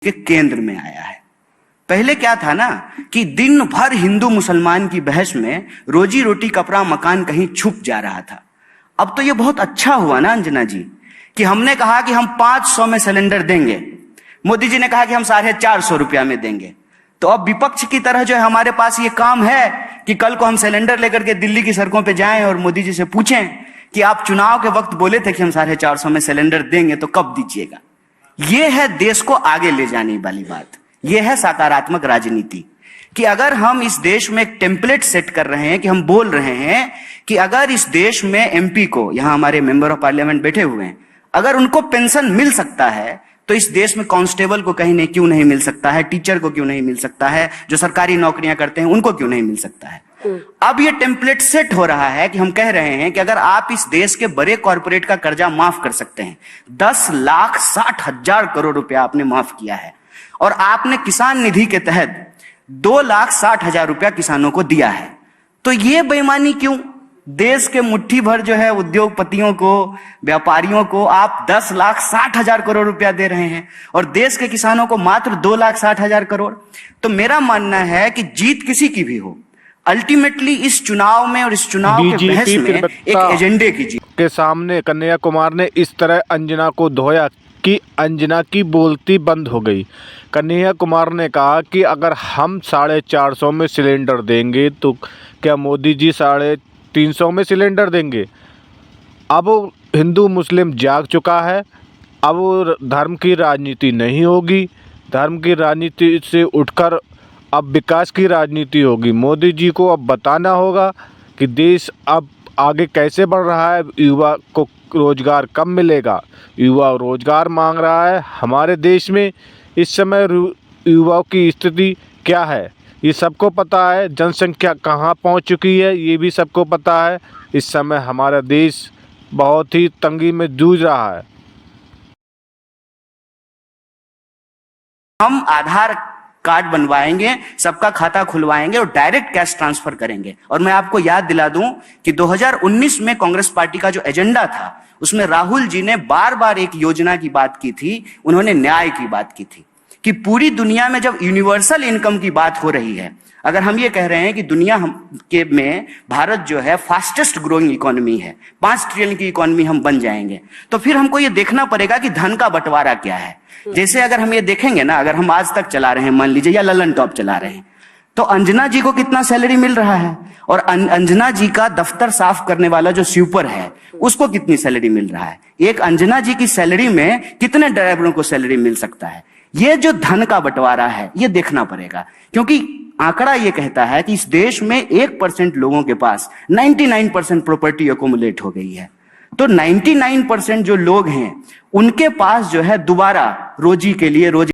के केंद्र में आया है। पहले क्या था ना कि दिन भर हिंदू मुसलमान की बहस में रोजी रोटी कपड़ा मकान कहीं छुप जा रहा था। अब तो ये बहुत अच्छा हुआ ना अंजना जी कि हमने कहा कि हम 500 में सिलेंडर देंगे, मोदी जी ने कहा कि हम 450 रुपया में देंगे। तो अब विपक्ष की तरह जो है हमारे पास ये काम है कि कल को हम सिलेंडर लेकर के दिल्ली की सड़कों पे जाएं और मोदी जी से पूछें कि आप चुनाव के वक्त बोले थे कि हम 450 में सिलेंडर देंगे, तो कब दीजिएगा। ये है देश को आगे ले जाने वाली बात, ये है सकारात्मक राजनीति कि अगर हम इस देश में एक टेम्पलेट सेट कर रहे हैं कि हम बोल रहे हैं कि अगर इस देश में एमपी को, यहां हमारे मेंबर ऑफ पार्लियामेंट बैठे हुए हैं, अगर उनको पेंशन मिल सकता है तो इस देश में कांस्टेबल को कहीं नहीं क्यों नहीं मिल सकता है, टीचर को क्यों नहीं मिल सकता है, जो सरकारी नौकरियां करते हैं उनको क्यों नहीं मिल सकता है। अब ये टेम्पलेट सेट हो रहा है कि हम कह रहे हैं कि अगर आप इस देश के बड़े कॉर्पोरेट का कर्जा माफ कर सकते हैं, 10,60,000 करोड़ रुपया आपने माफ किया है और आपने किसान निधि के तहत 2,60,000 रुपया किसानों को दिया है, तो ये बेईमानी क्यों? देश के मुट्ठी भर जो है उद्योगपतियों को, व्यापारियों को आप 10,60,000 करोड़ रुपया दे रहे हैं और देश के किसानों को मात्र 2,60,000 करोड़। तो मेरा मानना है कि जीत किसी की भी हो, अल्टीमेटली इस चुनाव में और इस चुनाव के बहस में एक एजेंडे की जीत के सामने कन्हैया कुमार ने इस तरह अंजना को धोया कि अंजना की बोलती बंद हो गई। कन्हैया कुमार ने कहा कि अगर हम 450 में सिलेंडर देंगे तो क्या मोदी जी 350 में सिलेंडर देंगे? अब हिंदू मुस्लिम जाग चुका है, अब धर्म की राजनीति नहीं होगी, धर्म की राजनीति से उठकर अब विकास की राजनीति होगी। मोदी जी को अब बताना होगा कि देश अब आगे कैसे बढ़ रहा है, युवा को रोजगार कब मिलेगा, युवा रोजगार मांग रहा है। हमारे देश में इस समय युवाओं की स्थिति क्या है ये सबको पता है, जनसंख्या कहाँ पहुँच चुकी है ये भी सबको पता है। इस समय हमारा देश बहुत ही तंगी में जूझ रहा है। हम आधार कार्ड बनवाएंगे, सबका खाता खुलवाएंगे और डायरेक्ट कैश ट्रांसफर करेंगे। और मैं आपको याद दिला दूं कि 2019 में कांग्रेस पार्टी का जो एजेंडा था उसमें राहुल जी ने बार बार एक योजना की बात की थी, उन्होंने न्याय की बात की थी कि पूरी दुनिया में जब यूनिवर्सल इनकम की बात हो रही है, अगर हम ये कह रहे हैं कि दुनिया में भारत जो है फास्टेस्ट ग्रोइंग इकोनॉमी है, 5 ट्रिलियन की इकोनॉमी हम बन जाएंगे, तो फिर हमको ये देखना पड़ेगा कि धन का बंटवारा क्या है। जैसे अगर हम ये देखेंगे ना, अगर हम आज तक चला रहे हैं मान लीजिए, या ललन टॉप चला रहे हैं, तो अंजना जी को कितना सैलरी मिल रहा है और अंजना जी का दफ्तर साफ करने वाला जो स्वीपर है उसको कितनी सैलरी मिल रहा है। एक अंजना जी की सैलरी में कितने ड्राइवरों को सैलरी मिल सकता है। ये जो धन का बंटवारा है ये देखना पड़ेगा, क्योंकि आंकड़ा ये कहता है कि इस देश में 1% लोगों के पास 99% प्रॉपर्टी अकोमुलेट हो गई है। तो 99% जो लोग हैं उनके पास जो है दोबारा रोजी के लिए